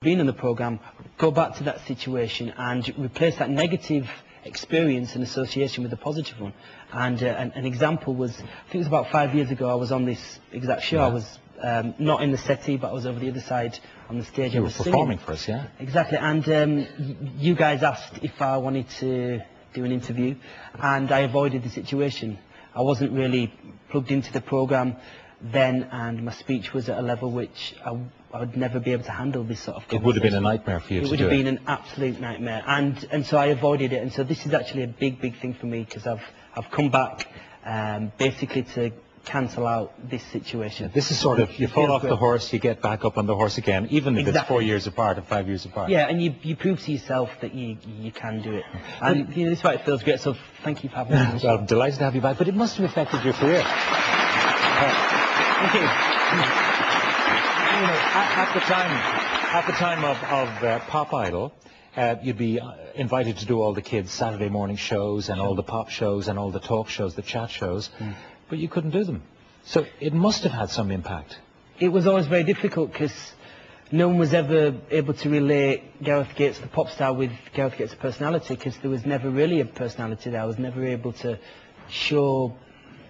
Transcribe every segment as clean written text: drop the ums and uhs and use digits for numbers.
being in the programme, go back to that situation and replace that negative experience and association with a positive one. And an example was, I think it was about 5 years ago, I was on this exact show. I was not in the settee, but I was over the other side on the stage. You were performing for us, yeah? Exactly, and you guys asked if I wanted to do an interview, and I avoided the situation. I wasn't really plugged into the programme then, and my speech was at a level which I would never be able to handle this sort of conversation. It would have been a nightmare for you to do it. It would have been an absolute nightmare, and so I avoided it, and so this is actually a big thing for me, because I've come back basically to cancel out this situation. Yeah, this is sort of, you fall off the horse, you get back up on the horse again, even if it's 4 years apart or 5 years apart. Yeah, and you prove to yourself that you can do it. And you know, this is why it feels great, so thank you for having me. Well, I'm delighted to have you back, but it must have affected your career. Thank you. You know, at the time of Pop Idol, you'd be invited to do all the kids' Saturday morning shows and all the pop shows and all the talk shows, the chat shows, but you couldn't do them. So it must have had some impact. It was always very difficult because no one was ever able to relate Gareth Gates, the pop star, with Gareth Gates' personality, because there was never really a personality there. I was never able to show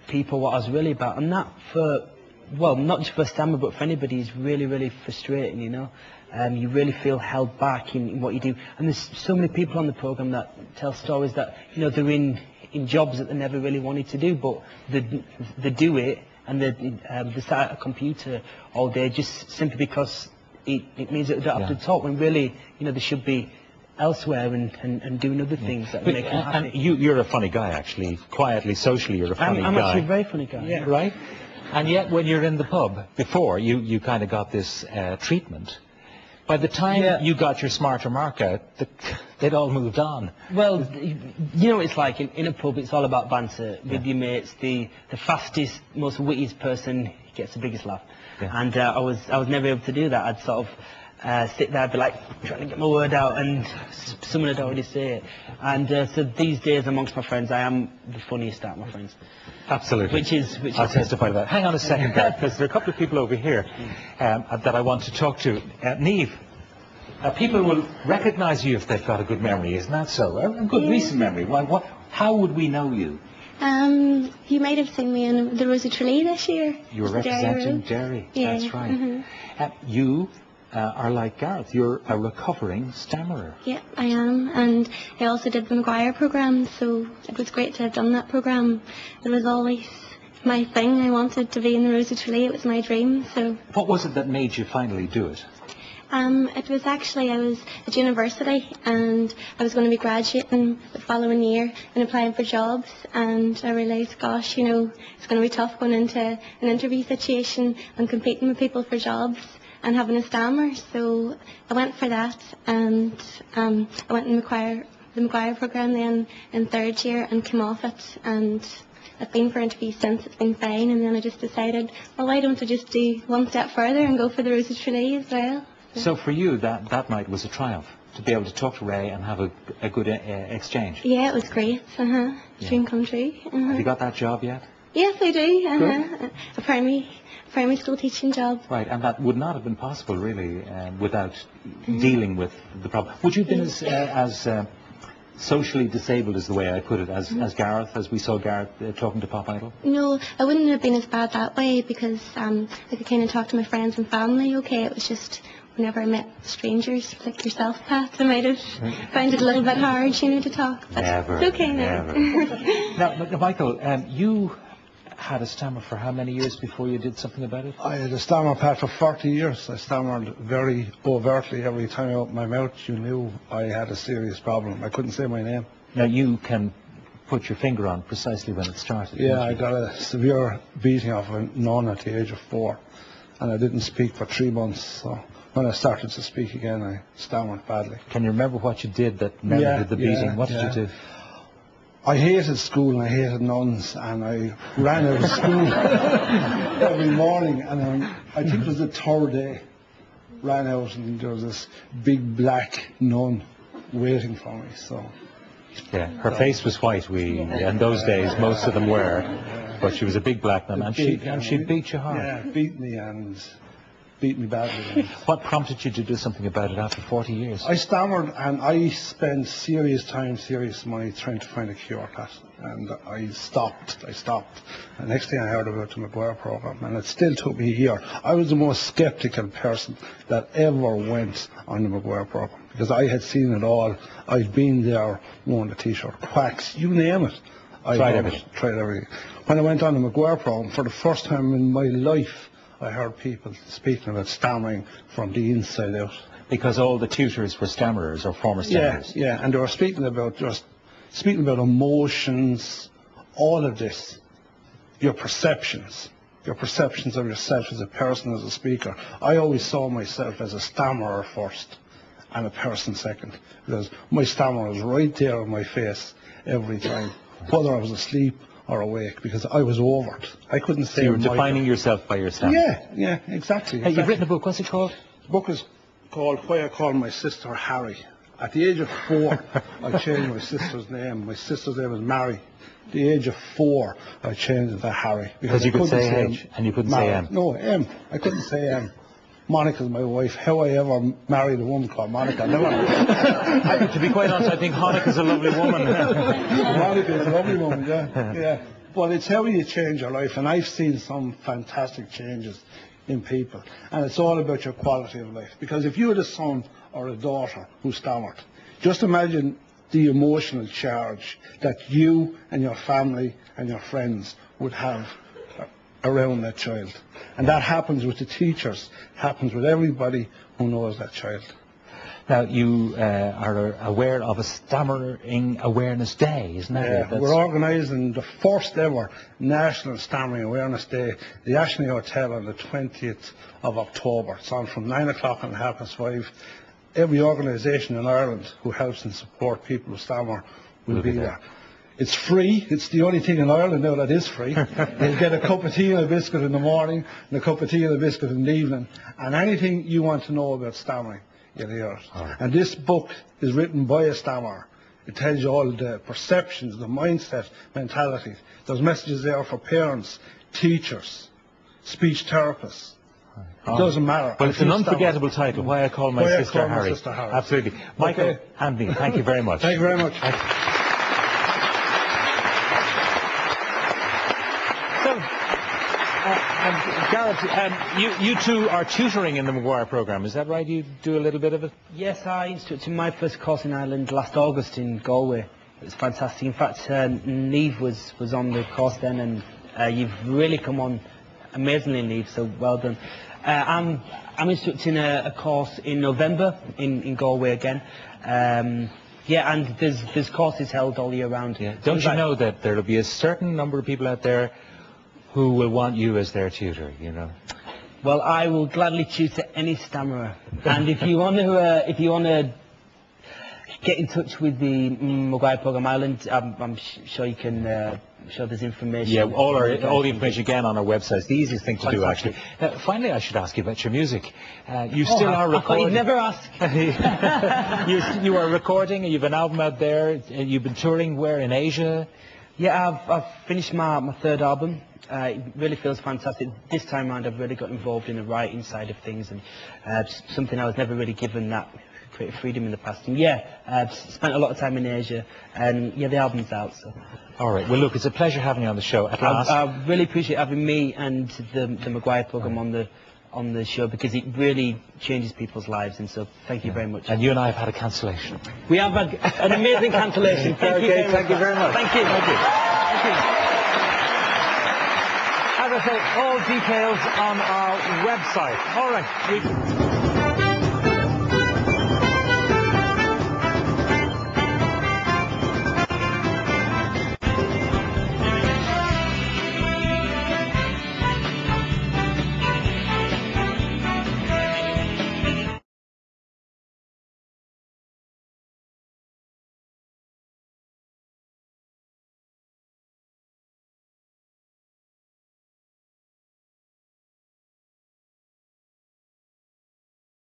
people what I was really about, and that for, well, not just for a stammer, but for anybody, is really frustrating, you know. You really feel held back in what you do, and there's so many people on the programme that tell stories that, you know, they're in jobs that they never really wanted to do, but they do it, and they sat at a computer all day just simply because it means that they don't have to talk, when really, you know, they should be elsewhere and doing other things that make them happy. And you're a funny guy, actually. Quietly, socially, you're a funny guy. I'm actually a very funny guy. Yeah. Right? And yet, when you're in the pub, before, you kind of got this treatment. By the time you got your smarter mark out, they'd all moved on. Well, you know what it's like in a pub. It's all about banter with your mates. The fastest, most wittiest person gets the biggest laugh. Yeah. And I was never able to do that. I'd sort of sit there, be like trying to get my word out, and someone had already say it. And so these days, amongst my friends, I am the funniest out of my friends. Absolutely. Which I'll testify to that. Hang on a second, Gareth, because there are a couple of people over here that I want to talk to. Niamh, people will recognise you if they've got a good memory, isn't that so? A good recent memory. How would we know you? You might have seen me in the Rosie Tralee this year. You were representing Derry. Yeah. That's right. You are like Gareth. You're a recovering stammerer. Yeah, I am, and I also did the McGuire Programme, so it was great to have done that programme. It was always my thing. I wanted to be in the Rosie Tralee. It was my dream. So. What was it that made you finally do it? It was actually, I was at university and I was going to be graduating the following year and applying for jobs, and I realised, gosh, you know, it's going to be tough going into an interview situation and competing with people for jobs and having a stammer. So I went for that, and I went in the McGuire Programme then in third year and came off it, and I've been for interviews since. It's been fine, and then I just decided, well, why don't I just do one step further and go for the Rosie Tralee as well. So for you, that night was a triumph, to be able to talk to Ray and have a good exchange. Yeah, it was great. Dream come true. Have you got that job yet? Yes, I do. A primary school teaching job. Right, and that would not have been possible really without dealing with the problem. Would you have been as socially disabled, is the way I put it, as Gareth, as we saw Gareth talking to Pop Idol? No, I wouldn't have been as bad that way, because I could kind of talk to my friends and family. Okay, it was just whenever I met strangers like yourself, Pat, I might have found it a little bit hard, you know, to talk. But never. It's okay now. Never. Now, Michael, you had a stammer for how many years before you did something about it? I had a stammer, Pat, for 40 years. I stammered very overtly. Every time I opened my mouth, you knew I had a serious problem. I couldn't say my name. Now, you can put your finger on precisely when it started. Yeah, I got a severe beating off a nun at the age of 4, and I didn't speak for 3 months. So when I started to speak again, I stammered badly. Can you remember what you did that merited the beating? What did you do? I hated school and I hated nuns, and I ran out of school every morning, and I think it was the 3rd day, ran out, and there was this big black nun waiting for me. So yeah, her face was white. In those days, most of them were, but she was a big black nun, and she beat you hard. Yeah, beat me and beat me badly. What prompted you to do something about it after 40 years? I stammered, and I spent serious time, serious money trying to find a cure for that. And I stopped. And next thing I heard about the McGuire Programme, and it still took me a year. I was the most sceptical person that ever went on the McGuire Programme, because I had seen it all. I'd been there, worn the T-shirt, quacks, you name it. I tried everything. When I went on the McGuire Programme, for the first time in my life, I heard people speaking about stammering from the inside out. Because all the tutors were stammerers or former stammerers. Yeah, and they were speaking about emotions, all of this, your perceptions of yourself as a person, as a speaker. I always saw myself as a stammerer first and a person second, because my stammer was right there on my face every time, whether I was asleep or awake, because I was over it. I couldn't say. So you were defining yourself by your stammer. Yeah, exactly. Hey, you've written a book. What's it called? The book is called Why I Call My Sister Harry. At the age of 4, I changed my sister's name. My sister's name was Mary. At the age of 4, I changed it to Harry. Because you could say H and you couldn't say M. No, M. I couldn't say M. Monica's my wife. How I ever married a woman called Monica, never. To be quite honest, I think Monica's a lovely woman. Monica's a lovely woman, yeah. But it's how you change your life, and I've seen some fantastic changes in people. And it's all about your quality of life. Because if you had a son or a daughter who stammered, just imagine the emotional charge that you and your family and your friends would have around that child. And that happens with the teachers, happens with everybody who knows that child. Now, you are aware of a Stammering Awareness Day, isn't that it? We're organising the first ever National Stammering Awareness Day, the Ashley Hotel, on the 20th of October. It's on from 9 o'clock and 5:30. Every organisation in Ireland who helps and support people who stammer will be there. It's free. It's the only thing in Ireland now that is free. You'll get a cup of tea and a biscuit in the morning, and a cup of tea and a biscuit in the evening, and anything you want to know about stammering, you'll hear it. Right. And this book is written by a stammerer. It tells you all the perceptions, the mindset, mentality. There's messages there for parents, teachers, speech therapists. It doesn't matter. Well, it's an unforgettable title, Why I Call My Sister Harry. Absolutely. Michael Andy, thank you very much. Thank you very much. Gareth, you two are tutoring in the McGuire Programme, is that right? You do a little bit of it? Yes, I instructed my first course in Ireland last August in Galway. It was fantastic. In fact, Niamh was on the course then, and you've really come on amazingly, Niamh, so well done. I'm instructing a course in November in Galway again. Yeah, and there's courses held all year round. Yeah. Don't you know that there will be a certain number of people out there who will want you as their tutor, you know? Well, I will gladly tutor any stammerer. And if you want to get in touch with the McGuire Programme Ireland, I'm sure you can. Sure, there's information. Yeah, all the information again on our website. It's the easiest thing to do, actually. Finally, I should ask you about your music. You still are recording. You'd never ask. You are recording. You've an album out there. You've been touring where in Asia? Yeah, I've finished my third album. It really feels fantastic. This time around, I've really got involved in the writing side of things, and something I was never really given that creative freedom in the past. And yeah, I've spent a lot of time in Asia, and yeah, the album's out. So. All right. Well, look, it's a pleasure having you on the show at last. I really appreciate having me and the McGuire Programme on the show, because it really changes people's lives, and so thank you very much. And you and I have had a cancellation. We have an amazing cancellation. Thank you very much. Thank you. Thank you. Thank you. As I say, all details on our website. All right.